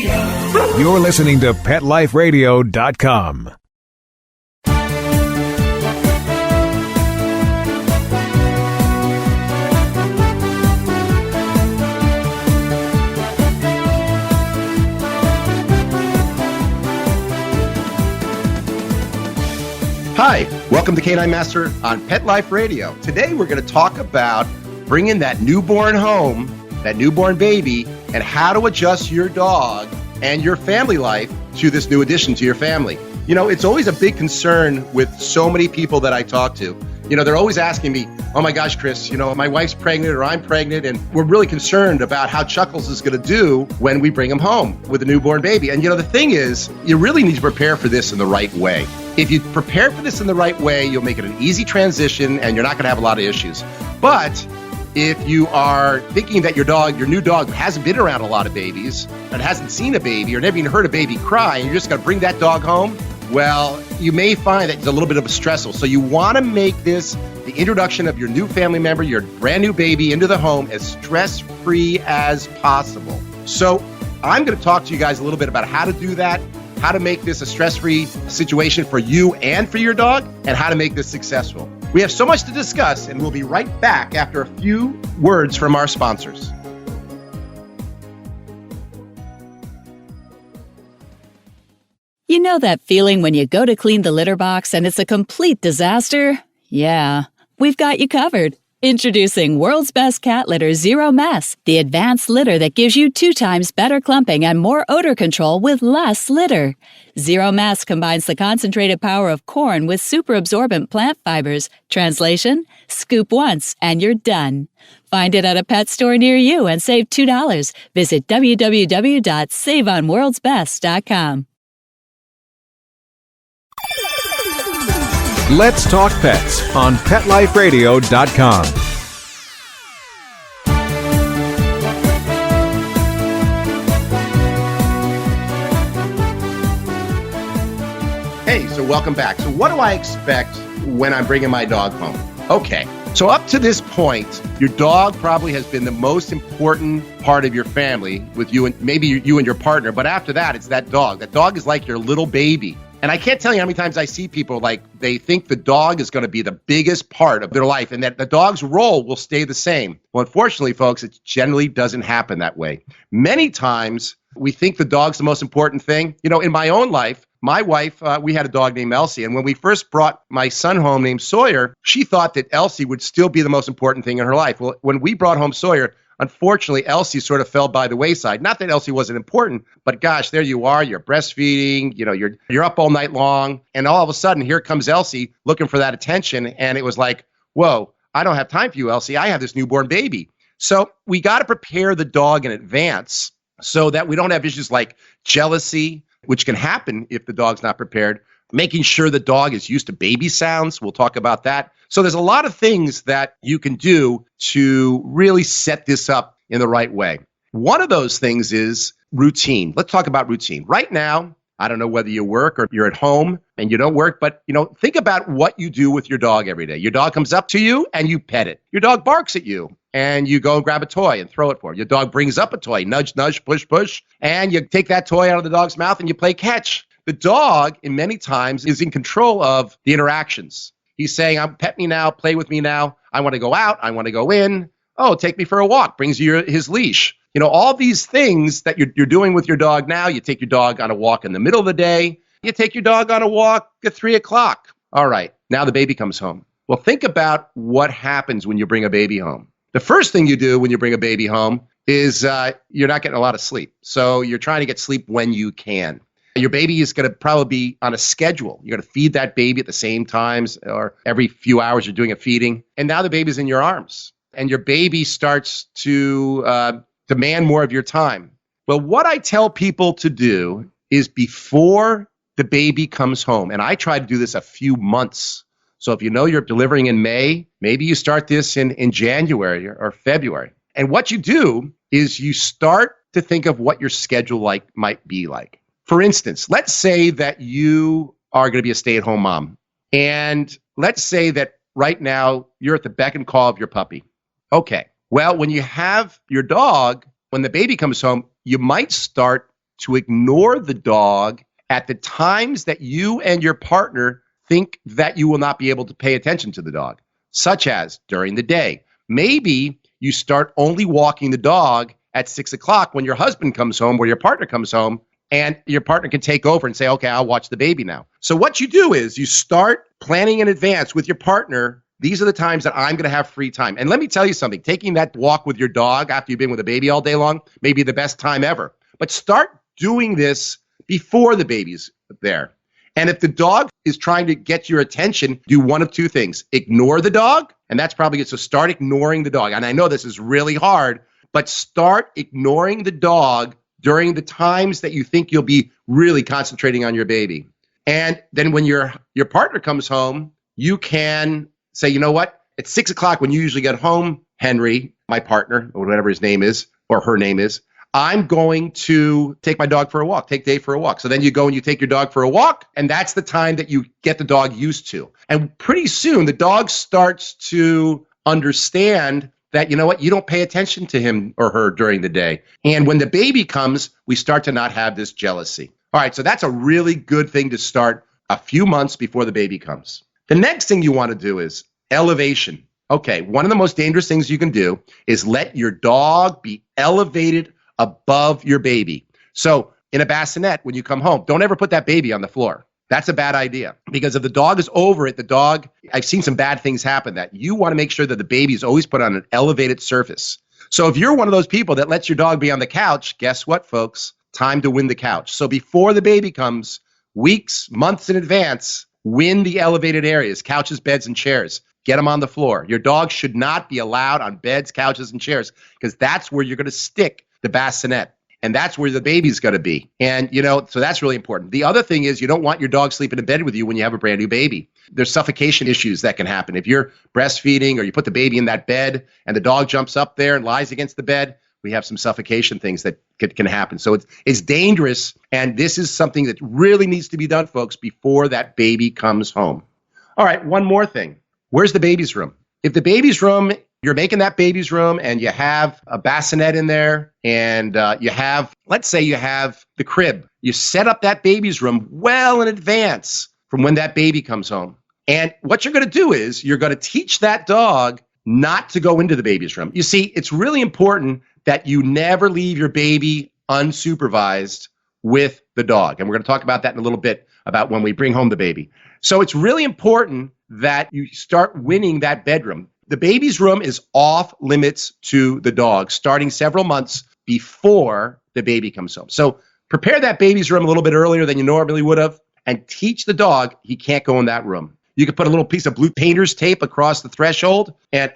You're listening to PetLifeRadio.com. Hi, welcome to Canine Master on Pet Life Radio. Today we're going to talk about bringing that newborn home, that newborn baby, and how to adjust your dog and your family life to this new addition to your family. You know, it's always a big concern with so many people that I talk to. You know, they're always asking me, oh my gosh, Chris, you know, my wife's pregnant or I'm pregnant, and we're really concerned about how Chuckles is going to do when we bring him home with a newborn baby. And, you know, the thing is, you really need to prepare for this in the right way. If you prepare for this in the right way, you'll make it an easy transition and you're not going to have a lot of issues. But if you are thinking that your new dog hasn't been around a lot of babies and hasn't seen a baby or never even heard a baby cry, and you're just going to bring that dog home, well, you may find that it's a little bit of a stressor. So you want to make this, the introduction of your new family member, your brand new baby into the home, as stress-free as possible. So I'm going to talk to you guys a little bit about how to do that, how to make this a stress-free situation for you and for your dog, and how to make this successful. We have so much to discuss, and we'll be right back after a few words from our sponsors. You know that feeling when you go to clean the litter box and it's a complete disaster? Yeah, we've got you covered. Introducing World's Best Cat Litter Zero Mess, the advanced litter that gives you 2 times better clumping and more odor control with less litter. Zero Mess combines the concentrated power of corn with super absorbent plant fibers. Translation, scoop once and you're done. Find it at a pet store near you and save $2. Visit www.saveonworldsbest.com. Let's talk pets on PetLifeRadio.com. Hey, so welcome back. So what do I expect when I'm bringing my dog home? Okay, so up to this point, your dog probably has been the most important part of your family with you and maybe you and your partner. But after that, it's that dog. That dog is like your little baby. And I can't tell you how many times I see people like they think the dog is going to be the biggest part of their life and that the dog's role will stay the same. Well, unfortunately, folks, it generally doesn't happen that way. Many times we think the dog's the most important thing. You know, in my own life, my wife, we had a dog named Elsie. And when we first brought my son home named Sawyer, she thought that Elsie would still be the most important thing in her life. Well, when we brought home Sawyer, unfortunately, Elsie sort of fell by the wayside. Not that Elsie wasn't important, but gosh, there you are, you're breastfeeding, you know, you're up all night long, and all of a sudden, here comes Elsie looking for that attention, and it was like, whoa, I don't have time for you, Elsie. I have this newborn baby. So we got to prepare the dog in advance so that we don't have issues like jealousy, which can happen if the dog's not prepared. Making sure the dog is used to baby sounds. We'll talk about that. So there's a lot of things that you can do to really set this up in the right way. One of those things is routine. Let's talk about routine. Right now, I don't know whether you work or you're at home and you don't work, but think about what you do with your dog every day. Your dog comes up to you and you pet it. Your dog barks at you and you go and grab a toy and throw it for it. Your dog brings up a toy, nudge, nudge, push, push, and you take that toy out of the dog's mouth and you play catch. The dog, in many times, is in control of the interactions. He's saying, pet me now, play with me now. I want to go out. I want to go in. Oh, take me for a walk. Brings you his leash. You know, all these things that you're doing with your dog now. You take your dog on a walk in the middle of the day. You take your dog on a walk at 3 o'clock. All right, now the baby comes home. Well, think about what happens when you bring a baby home. The first thing you do when you bring a baby home is you're not getting a lot of sleep. So you're trying to get sleep when you can. Your baby is going to probably be on a schedule. You're going to feed that baby at the same times, or every few hours you're doing a feeding. And now the baby's in your arms. And your baby starts to demand more of your time. Well, what I tell people to do is before the baby comes home, and I try to do this a few months. So if you know you're delivering in May, maybe you start this in January or February. And what you do is you start to think of what your schedule might be like. For instance, let's say that you are going to be a stay-at-home mom. And let's say that right now you're at the beck and call of your puppy. Okay. Well, when you have your dog, when the baby comes home, you might start to ignore the dog at the times that you and your partner think that you will not be able to pay attention to the dog, such as during the day. Maybe you start only walking the dog at 6 o'clock when your husband comes home or your partner comes home, and your partner can take over and say, okay, I'll watch the baby now. So what you do is you start planning in advance with your partner. These are the times that I'm going to have free time. And let me tell you something, taking that walk with your dog after you've been with a baby all day long may be the best time ever. But start doing this before the baby's there. And if the dog is trying to get your attention, do one of two things. Ignore the dog, and that's probably good. So start ignoring the dog. And I know this is really hard, but start ignoring the dog during the times that you think you'll be really concentrating on your baby. And then when your partner comes home, you can say, you know what? At 6 o'clock when you usually get home, Henry, my partner, or whatever his name is, or her name is, I'm going to take my dog for a walk, take Dave for a walk. So then you go and you take your dog for a walk, and that's the time that you get the dog used to. And pretty soon the dog starts to understand that, you know what, you don't pay attention to him or her during the day. And when the baby comes, we start to not have this jealousy. All right, so that's a really good thing to start a few months before the baby comes. The next thing you want to do is elevation. Okay, one of the most dangerous things you can do is let your dog be elevated above your baby. So in a bassinet, when you come home, don't ever put that baby on the floor. That's a bad idea, because if the dog is over it, I've seen some bad things happen. That you want to make sure that the baby is always put on an elevated surface. So if you're one of those people that lets your dog be on the couch, guess what, folks? Time to win the couch. So before the baby comes, weeks, months in advance, win the elevated areas, couches, beds, and chairs. Get them on the floor. Your dog should not be allowed on beds, couches, and chairs, because that's where you're going to stick the bassinet. And that's where the baby's going to be. And, so that's really important. The other thing is you don't want your dog sleeping in bed with you when you have a brand new baby. There's suffocation issues that can happen. If you're breastfeeding or you put the baby in that bed and the dog jumps up there and lies against the bed, we have some suffocation things that can happen. So it's dangerous. And this is something that really needs to be done, folks, before that baby comes home. All right, one more thing. Where's the baby's room? If the baby's room, you're making that baby's room and you have a bassinet in there and let's say you have the crib. You set up that baby's room well in advance from when that baby comes home. And what you're going to do is you're going to teach that dog not to go into the baby's room. You see, it's really important that you never leave your baby unsupervised with the dog. And we're going to talk about that in a little bit about when we bring home the baby. So it's really important that you start winning that bedroom. The baby's room is off limits to the dog starting several months before the baby comes home. So prepare that baby's room a little bit earlier than you normally would have and teach the dog he can't go in that room. You can put a little piece of blue painter's tape across the threshold and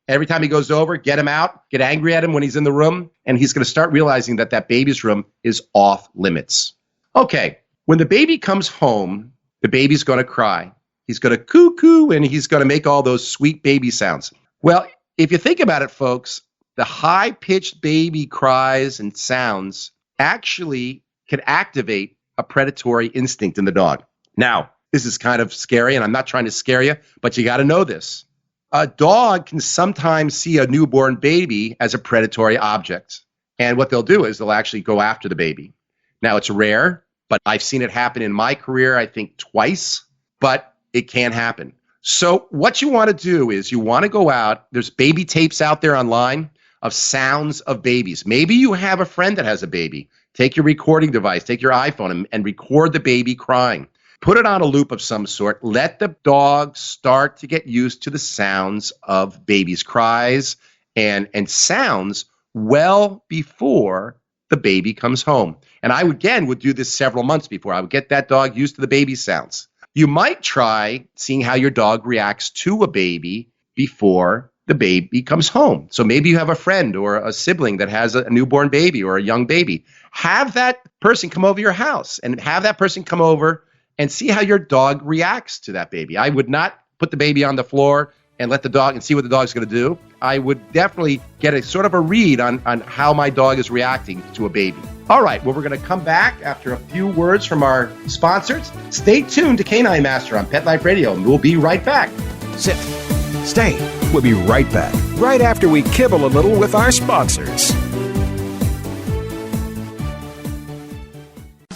every time he goes over, get him out, get angry at him when he's in the room, and he's going to start realizing that that baby's room is off limits. Okay, when the baby comes home, the baby's going to cry. He's going to coo-coo, and he's going to make all those sweet baby sounds. Well, if you think about it, folks, the high-pitched baby cries and sounds actually can activate a predatory instinct in the dog. Now, this is kind of scary, and I'm not trying to scare you, but you got to know this. A dog can sometimes see a newborn baby as a predatory object. And what they'll do is they'll actually go after the baby. Now, it's rare, but I've seen it happen in my career, I think twice, but it can happen. So what you want to do is you want to go out. There's baby tapes out there online of sounds of babies. Maybe you have a friend that has a baby. Take your recording device, take your iPhone and record the baby crying. Put it on a loop of some sort. Let the dog start to get used to the sounds of babies' cries and sounds well before the baby comes home. And I, again, would do this several months before. I would get that dog used to the baby sounds. You might try seeing how your dog reacts to a baby before the baby comes home. So maybe you have a friend or a sibling that has a newborn baby or a young baby. Have that person come over your house and have that person come over and see how your dog reacts to that baby. I would not put the baby on the floor and let the dog and see what the dog's going to do. I would definitely get a sort of a read on how my dog is reacting to a baby. All right, well, we're going to come back after a few words from our sponsors. Stay tuned to Canine Master on Pet Life Radio, and we'll be right back. Sit. Stay. We'll be right back, right after we kibble a little with our sponsors.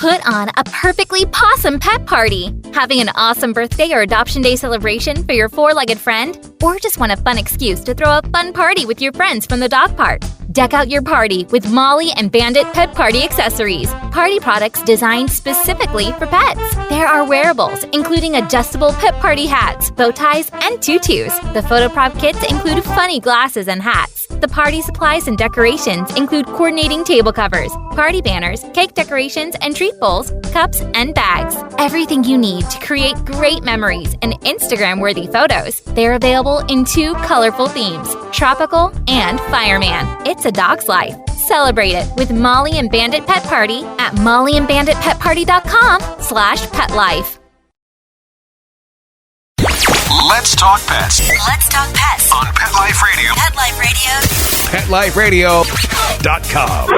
Put on a perfectly pawsome pet party. Having an awesome birthday or adoption day celebration for your four-legged friend? Or just want a fun excuse to throw a fun party with your friends from the dog park? Deck out your party with Molly and Bandit Pet Party accessories. Party products designed specifically for pets. There are wearables, including adjustable pet party hats, bow ties, and tutus. The photo prop kits include funny glasses and hats. The party supplies and decorations include coordinating table covers, party banners, cake decorations, and treat bowls, cups, and bags. Everything you need to create great memories and Instagram-worthy photos. They're available in 2 colorful themes, tropical and fireman. It's a dog's life. Celebrate it with Molly and Bandit Pet Party at mollyandbanditpetparty.com/petlife. Let's talk pets Let's talk pets on Pet Life Radio. Pet Life Radio. PetLifeRadio.com.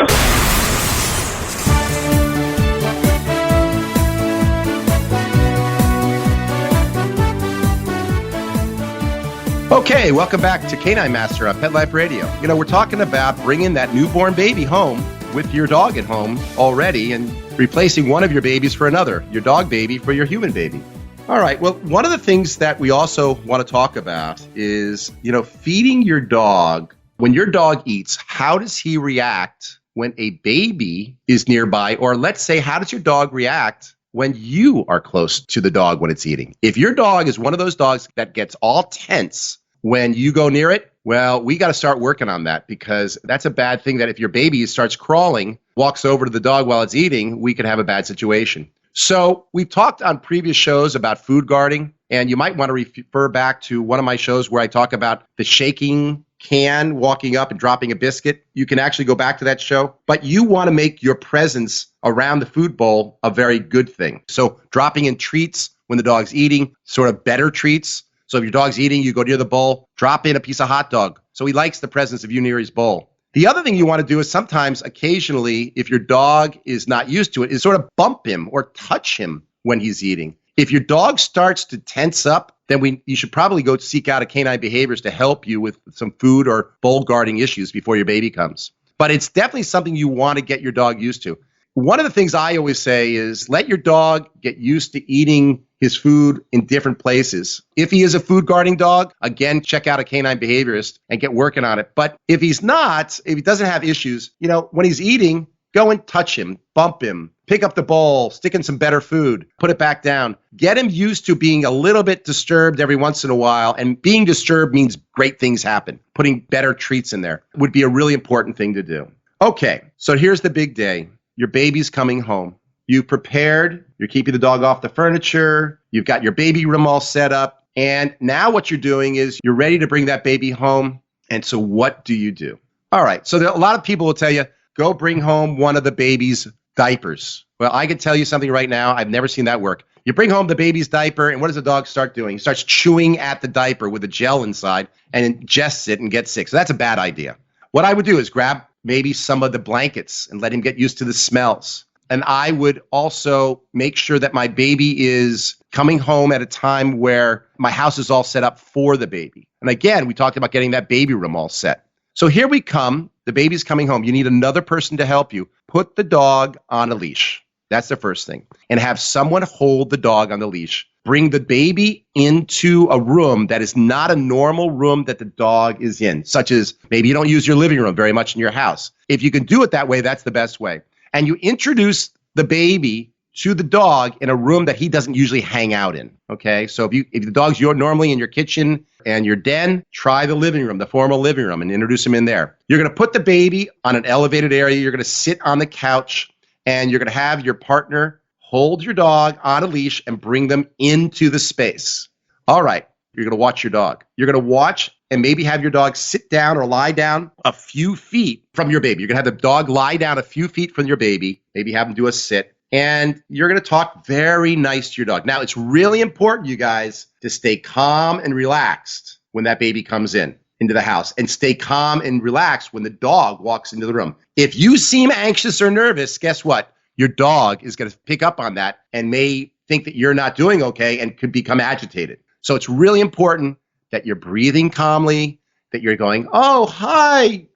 Okay, welcome back to Canine Master on Pet Life Radio. You know, we're talking about bringing that newborn baby home with your dog at home already and replacing one of your babies for another, your dog baby for your human baby. All right, well, one of the things that we also want to talk about is, feeding your dog. When your dog eats, how does he react when a baby is nearby? Or let's say, how does your dog react when you are close to the dog when it's eating? If your dog is one of those dogs that gets all tense when you go near it, well, we got to start working on that, because that's a bad thing. That if your baby starts crawling, walks over to the dog while it's eating, we could have a bad situation. So we've talked on previous shows about food guarding, and you might want to refer back to one of my shows where I talk about the shaking can, walking up and dropping a biscuit. You can actually go back to that show, but you want to make your presence around the food bowl a very good thing. So dropping in treats when the dog's eating, sort of better treats. So if your dog's eating, you go near the bowl, drop in a piece of hot dog. So he likes the presence of you near his bowl. The other thing you want to do is sometimes, occasionally, if your dog is not used to it, is sort of bump him or touch him when he's eating. If your dog starts to tense up, then you should probably go seek out a canine behaviorist to help you with some food or bowl guarding issues before your baby comes. But it's definitely something you want to get your dog used to. One of the things I always say is let your dog get used to eating his food in different places. If he is a food guarding dog, again, check out a canine behaviorist and get working on it. But if he's not, if he doesn't have issues, when he's eating, go and touch him, bump him, pick up the bowl, stick in some better food, put it back down. Get him used to being a little bit disturbed every once in a while. And being disturbed means great things happen. Putting better treats in there would be a really important thing to do. Okay, so here's the big day. Your baby's coming home. You've prepared, you're keeping the dog off the furniture, you've got your baby room all set up, and now what you're doing is you're ready to bring that baby home. And so what do you do? All right, so a lot of people will tell you, go bring home one of the baby's diapers. Well, I can tell you something right now, I've never seen that work. You bring home the baby's diaper, and what does the dog start doing? He starts chewing at the diaper with a gel inside and ingests it and gets sick. So that's a bad idea. What I would do is grab maybe some of the blankets and let him get used to the smells. And I would also make sure that my baby is coming home at a time where my house is all set up for the baby. And again, we talked about getting that baby room all set. So here we come. The baby's coming home. You need another person to help you. Put the dog on a leash. That's the first thing. And have someone hold the dog on the leash. Bring the baby into a room that is not a normal room that the dog is in, such as maybe you don't use your living room very much in your house. If you can do it that way, that's the best way. And you introduce the baby to the dog in a room that he doesn't usually hang out in, okay? So if the dog's normally in your kitchen and your den, try the living room, the formal living room, and introduce him in there. You're going to put the baby on an elevated area. You're going to sit on the couch, and you're going to have your partner hold your dog on a leash and bring them into the space. All right, you're going to watch your dog. You're going to watch and maybe have your dog sit down or lie down a few feet from your baby. You're going to have the dog lie down a few feet from your baby, maybe have him do a sit, and you're going to talk very nice to your dog. Now, it's really important, you guys, to stay calm and relaxed when that baby comes into the house, and stay calm and relaxed when the dog walks into the room. If you seem anxious or nervous, guess what? Your dog is going to pick up on that and may think that you're not doing okay and could become agitated. So it's really important that you're breathing calmly, that you're going, oh, hi,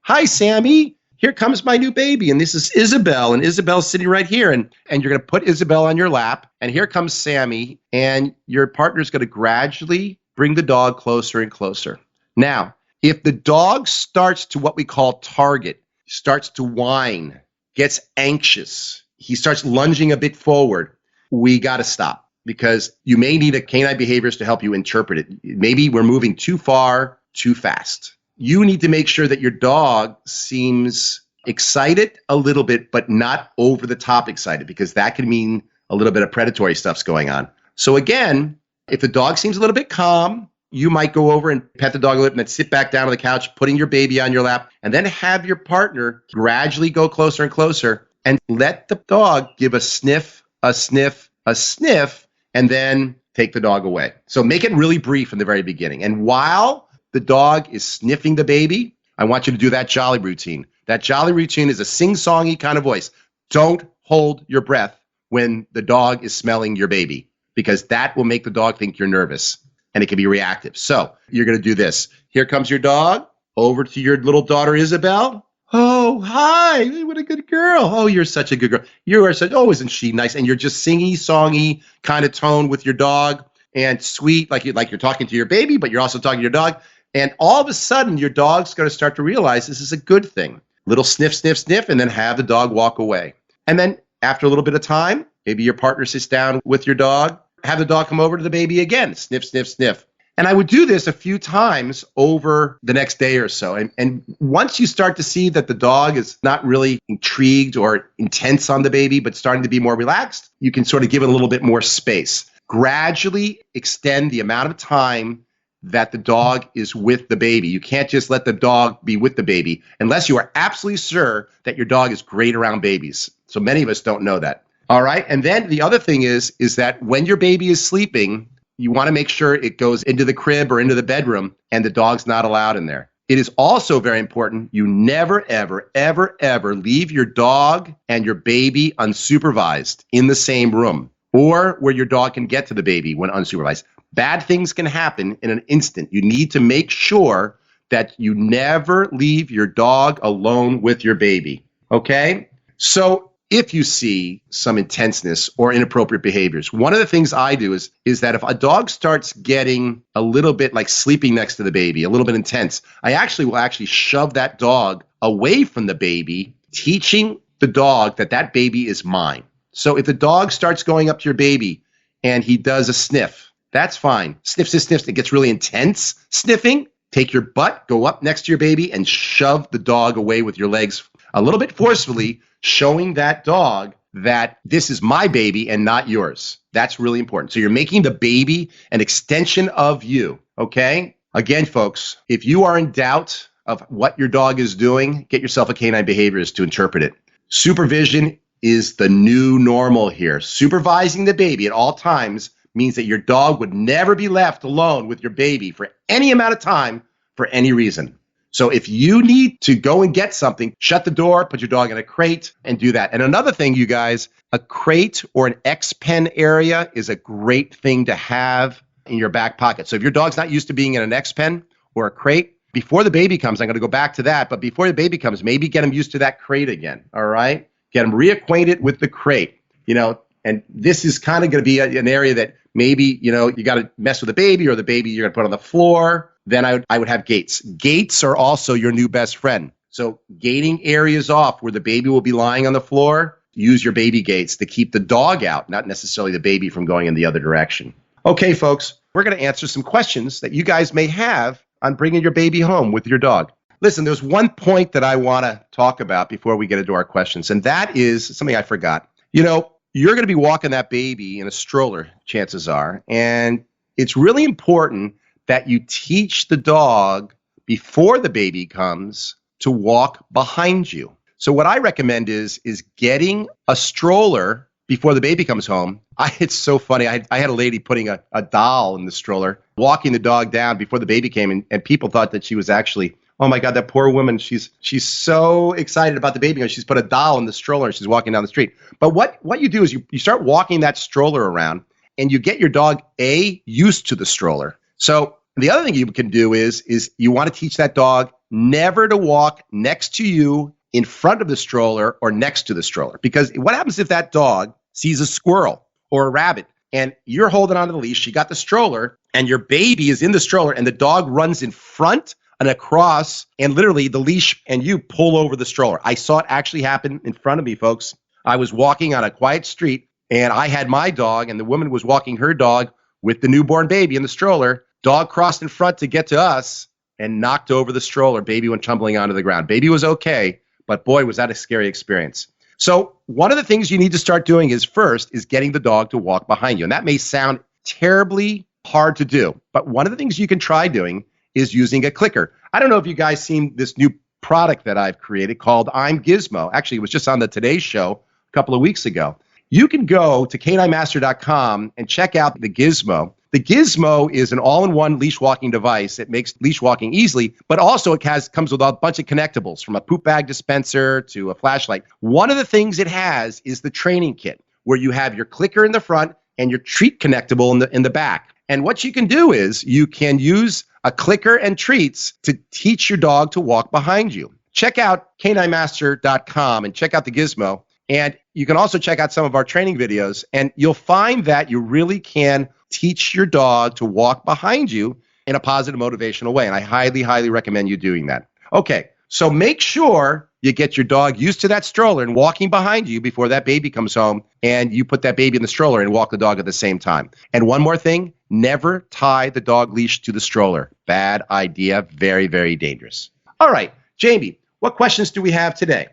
hi, Sammy. here comes my new baby, and this is Isabel, and Isabel's sitting right here, and you're going to put Isabel on your lap, and here comes Sammy, and your partner's going to gradually bring the dog closer and closer. Now, if the dog starts to what we call target, starts to whine, gets anxious, he starts lunging a bit forward, we got to stop, because you may need a canine behaviorist to help you interpret it. Maybe we're moving too far, too fast. You need to make sure that your dog seems excited a little bit, but not over the top excited, because that can mean a little bit of predatory stuff's going on. So again, if the dog seems a little bit calm, you might go over and pet the dog a little bit and then sit back down on the couch, putting your baby on your lap, and then have your partner gradually go closer and closer and let the dog give a sniff, a sniff, a sniff, and then take the dog away. So make it really brief in the very beginning. And while the dog is sniffing the baby, I want you to do that jolly routine. That jolly routine is a sing-songy kind of voice. Don't hold your breath when the dog is smelling your baby, because that will make the dog think you're nervous, and it can be reactive. So you're going to do this. Here comes your dog over to your little daughter, Isabel. Oh, hi. What a good girl. Oh, you're such a good girl. You are such, oh, isn't she nice? And you're just singy-songy kind of tone with your dog, and sweet, like you're talking to your baby, but you're also talking to your dog. And all of a sudden, your dog's going to start to realize this is a good thing. Little sniff, sniff, sniff, and then have the dog walk away. And then after a little bit of time, maybe your partner sits down with your dog, have the dog come over to the baby again, sniff, sniff, sniff. And I would do this a few times over the next day or so. And once you start to see that the dog is not really intrigued or intense on the baby, but starting to be more relaxed, you can sort of give it a little bit more space. Gradually extend the amount of time that the dog is with the baby. You can't just let the dog be with the baby unless you are absolutely sure that your dog is great around babies. So many of us don't know that. All right. And then the other thing is that when your baby is sleeping, you want to make sure it goes into the crib or into the bedroom and the dog's not allowed in there. It is also very important you never, ever, ever, ever leave your dog and your baby unsupervised in the same room or where your dog can get to the baby when unsupervised. Bad things can happen in an instant. You need to make sure that you never leave your dog alone with your baby, okay? So if you see some intenseness or inappropriate behaviors, one of the things I do is that if a dog starts getting a little bit like sleeping next to the baby, a little bit intense, I will shove that dog away from the baby, teaching the dog that baby is mine. So if the dog starts going up to your baby and he does a sniff, that's fine. Sniffs, it gets really intense sniffing. Take your butt, go up next to your baby, and shove the dog away with your legs a little bit forcefully, showing that dog that this is my baby and not yours. That's really important. So you're making the baby an extension of you, okay? Again, folks, if you are in doubt of what your dog is doing, get yourself a canine behaviorist to interpret it. Supervision is the new normal here. Supervising the baby at all times means that your dog would never be left alone with your baby for any amount of time for any reason. So if you need to go and get something, shut the door, put your dog in a crate, and do that. And another thing, you guys, a crate or an X-pen area is a great thing to have in your back pocket. So if your dog's not used to being in an X-pen or a crate, before the baby comes, I'm going to go back to that, but before the baby comes, maybe get him used to that crate again, all right? Get him reacquainted with the crate, and this is kind of going to be an area that maybe, you got to mess with the baby, or the baby you're going to put on the floor. Then I would have gates. Gates are also your new best friend. So gating areas off where the baby will be lying on the floor, use your baby gates to keep the dog out, not necessarily the baby from going in the other direction. Okay, folks, we're going to answer some questions that you guys may have on bringing your baby home with your dog. Listen, there's one point that I want to talk about before we get into our questions, and that is something I forgot. You're going to be walking that baby in a stroller, chances are, and it's really important that you teach the dog before the baby comes to walk behind you. So what I recommend is getting a stroller before the baby comes home. It's so funny. I had a lady putting a doll in the stroller, walking the dog down before the baby came, and people thought that she was actually, oh my God, that poor woman, she's so excited about the baby. She's put a doll in the stroller and she's walking down the street. But what you do is you start walking that stroller around and you get your dog, used to the stroller. So the other thing you can do is you want to teach that dog never to walk next to you in front of the stroller or next to the stroller. Because what happens if that dog sees a squirrel or a rabbit and you're holding onto the leash, you got the stroller, and your baby is in the stroller, and the dog runs in front and across, and literally the leash and you pull over the stroller. I saw it actually happen in front of me, folks. I was walking on a quiet street, and I had my dog, and the woman was walking her dog with the newborn baby in the stroller. Dog crossed in front to get to us and knocked over the stroller. Baby went tumbling onto the ground. Baby was okay, but boy, was that a scary experience. So one of the things you need to start doing is getting the dog to walk behind you. And that may sound terribly hard to do, but one of the things you can try doing is using a clicker. I don't know if you guys seen this new product that I've created called I'm Gizmo. Actually, it was just on the Today Show a couple of weeks ago. You can go to caninemaster.com and check out the Gizmo. The Gizmo is an all-in-one leash walking device that makes leash walking easily, but also it comes with a bunch of connectables, from a poop bag dispenser to a flashlight. One of the things it has is the training kit, where you have your clicker in the front and your treat connectable in the back. And what you can do is you can use a clicker and treats to teach your dog to walk behind you. Check out caninemaster.com and check out the Gizmo. And you can also check out some of our training videos, and you'll find that you really can teach your dog to walk behind you in a positive, motivational way. And I highly, highly recommend you doing that. Okay, so make sure you get your dog used to that stroller and walking behind you before that baby comes home, and you put that baby in the stroller and walk the dog at the same time. And one more thing, never tie the dog leash to the stroller. Bad idea, very, very dangerous. All right, Jamie, what questions do we have today?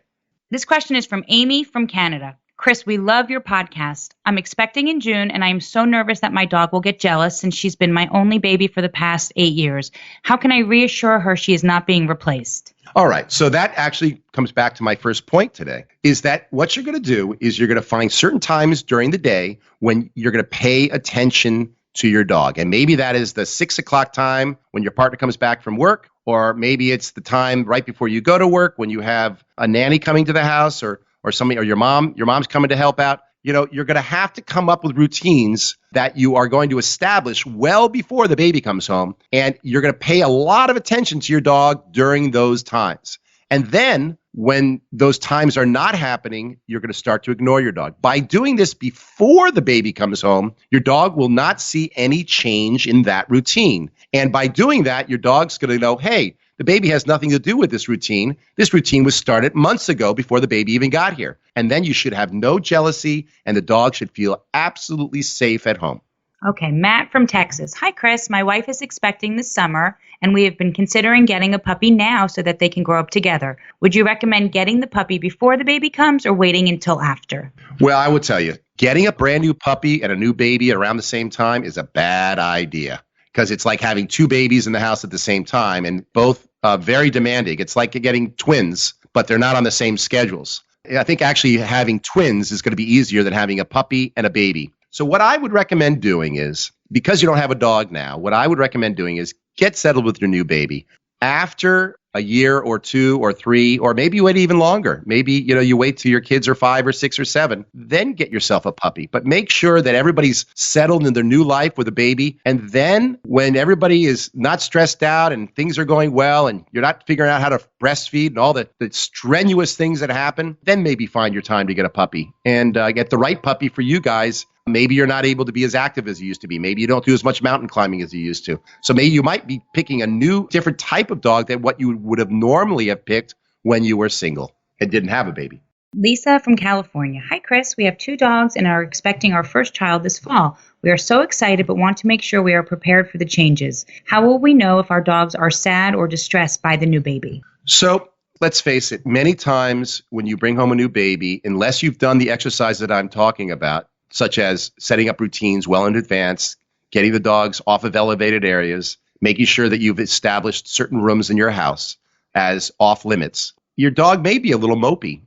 This question is from Amy from Canada. Chris, we love your podcast. I'm expecting in June, and I am so nervous that my dog will get jealous since she's been my only baby for the past 8 years. How can I reassure her she is not being replaced? All right. So that actually comes back to my first point today, is that what you're going to do is you're going to find certain times during the day when you're going to pay attention to your dog. And maybe that is the 6 o'clock time when your partner comes back from work, or maybe it's the time right before you go to work when you have a nanny coming to the house, or somebody, or your mom's coming to help out. You know, you're going to have to come up with routines that you are going to establish well before the baby comes home. And you're going to pay a lot of attention to your dog during those times. And then when those times are not happening, you're going to start to ignore your dog. By doing this before the baby comes home, your dog will not see any change in that routine. And by doing that, your dog's going to know, hey, the baby has nothing to do with this routine. This routine was started months ago before the baby even got here. And then you should have no jealousy, and the dog should feel absolutely safe at home. Okay, Matt from Texas. Hi, Chris. My wife is expecting this summer, and we have been considering getting a puppy now so that they can grow up together. Would you recommend getting the puppy before the baby comes or waiting until after? Well, I would tell you, getting a brand new puppy and a new baby around the same time is a bad idea, because it's like having two babies in the house at the same time, and both very demanding. It's like getting twins, but they're not on the same schedules. I think actually having twins is going to be easier than having a puppy and a baby. So what I would recommend doing is, because you don't have a dog now, what I would recommend doing is get settled with your new baby. After a year or 2 or 3, or maybe you wait even longer. Maybe, you wait till your kids are 5 or 6 or 7, then get yourself a puppy. But make sure that everybody's settled in their new life with a baby. And then when everybody is not stressed out and things are going well and you're not figuring out how to breastfeed and all the strenuous things that happen, then maybe find your time to get a puppy and get the right puppy for you guys. Maybe you're not able to be as active as you used to be. Maybe you don't do as much mountain climbing as you used to. So maybe you might be picking a new, different type of dog than what you would have normally have picked when you were single and didn't have a baby. Lisa from California. Hi, Chris. We have 2 dogs and are expecting our first child this fall. We are so excited, but want to make sure we are prepared for the changes. How will we know if our dogs are sad or distressed by the new baby? So let's face it, many times when you bring home a new baby, unless you've done the exercise that I'm talking about, such as setting up routines well in advance, getting the dogs off of elevated areas, making sure that you've established certain rooms in your house as off limits. Your dog may be a little mopey,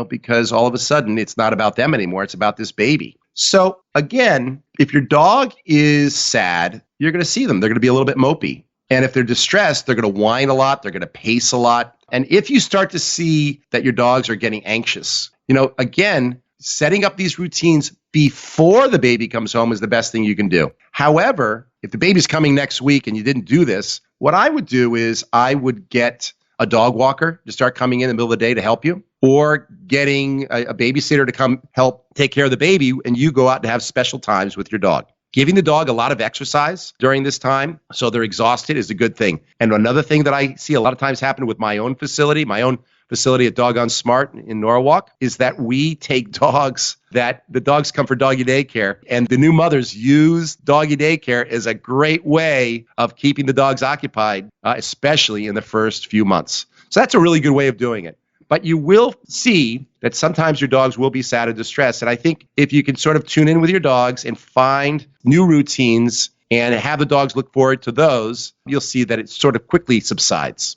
because all of a sudden it's not about them anymore. It's about this baby. So again, if your dog is sad, you're going to see them. They're going to be a little bit mopey. And if they're distressed, they're going to whine a lot. They're going to pace a lot. And if you start to see that your dogs are getting anxious, again, setting up these routines before the baby comes home is the best thing you can do. However, if the baby's coming next week and you didn't do this, what I would do is I would get a dog walker to start coming in the middle of the day to help you, or getting a babysitter to come help take care of the baby, and you go out to have special times with your dog. Giving the dog a lot of exercise during this time so they're exhausted is a good thing. And another thing that I see a lot of times happen with my own facility at Doggone Smart in Norwalk, is that we take dogs that the dogs come for doggy daycare, and the new mothers use doggy daycare as a great way of keeping the dogs occupied, especially in the first few months. So that's a really good way of doing it. But you will see that sometimes your dogs will be sad and distressed. And I think if you can sort of tune in with your dogs and find new routines and have the dogs look forward to those, you'll see that it sort of quickly subsides.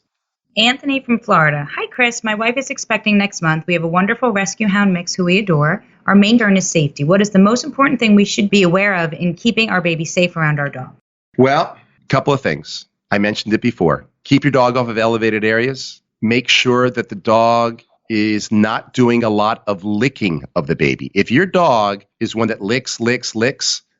Anthony from Florida. Hi, Chris. My wife is expecting next month. We have a wonderful rescue hound mix who we adore. Our main concern is safety. What is the most important thing we should be aware of in keeping our baby safe around our dog? Well, a couple of things. I mentioned it before. Keep your dog off of elevated areas. Make sure that the dog is not doing a lot of licking of the baby. If your dog is one that licks,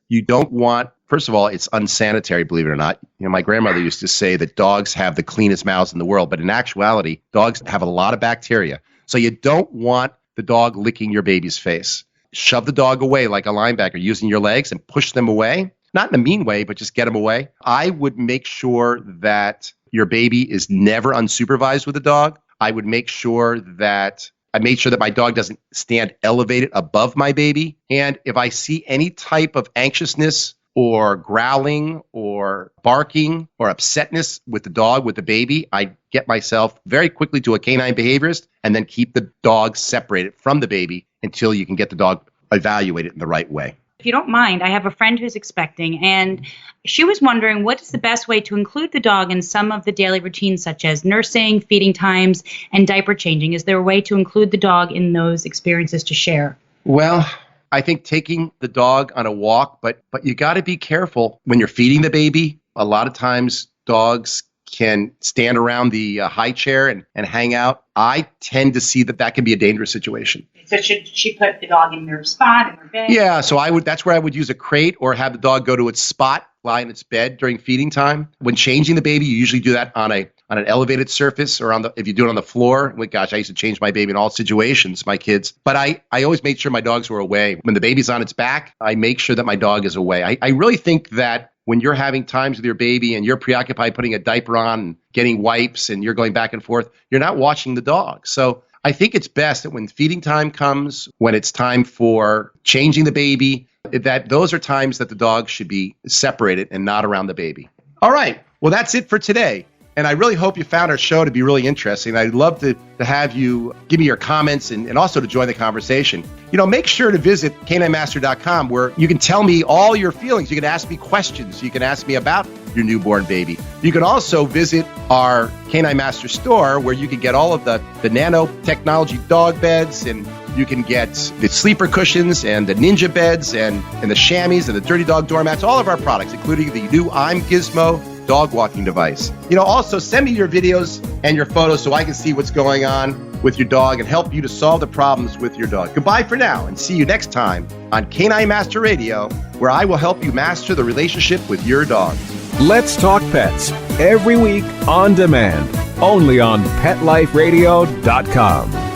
you don't want, first of all, it's unsanitary, believe it or not. You know, my grandmother used to say that dogs have the cleanest mouths in the world, but in actuality, dogs have a lot of bacteria. So you don't want the dog licking your baby's face. Shove the dog away like a linebacker, using your legs, and push them away. Not in a mean way, but just get them away. I would make sure that your baby is never unsupervised with a dog. I would make sure that I made sure that my dog doesn't stand elevated above my baby. And if I see any type of anxiousness or growling or barking or upsetness with the dog, with the baby, I get myself very quickly to a canine behaviorist and then keep the dog separated from the baby until you can get the dog evaluated in the right way. If you don't mind, I have a friend who's expecting, and she was wondering what is the best way to include the dog in some of the daily routines, such as nursing, feeding times, and diaper changing. Is there a way to include the dog in those experiences to share? Well, I think taking the dog on a walk, but you got to be careful when you're feeding the baby. A lot of times dogs can stand around the high chair and hang out. I tend to see that can be a dangerous situation. So should she put the dog in their spot, in their bed? Yeah, so that's where I would use a crate or have the dog go to its spot, lie in its bed during feeding time. When changing the baby, you usually do that on an elevated surface, or if you do it on the floor. Well, gosh, I used to change my baby in all situations, my kids. But I always made sure my dogs were away. When the baby's on its back, I make sure that my dog is away. I really think that when you're having times with your baby and you're preoccupied putting a diaper on and getting wipes and you're going back and forth, you're not watching the dog. So I think it's best that when feeding time comes, when it's time for changing the baby, that those are times that the dog should be separated and not around the baby. All right. Well, that's it for today. And I really hope you found our show to be really interesting. I'd love to have you give me your comments and also to join the conversation. You know, make sure to visit caninemaster.com, where you can tell me all your feelings. You can ask me questions. You can ask me about your newborn baby. You can also visit our Canine Master store, where you can get all of the nanotechnology dog beds, and you can get the sleeper cushions and the ninja beds and the chamois and the dirty dog doormats, all of our products, including the new I'm Gizmo dog walking device. You know, also send me your videos and your photos so I can see what's going on with your dog and help you to solve the problems with your dog. Goodbye for now, and see you next time on Canine Master Radio, where I will help you master the relationship with your dog. Let's Talk Pets, every week on demand, only on PetLifeRadio.com.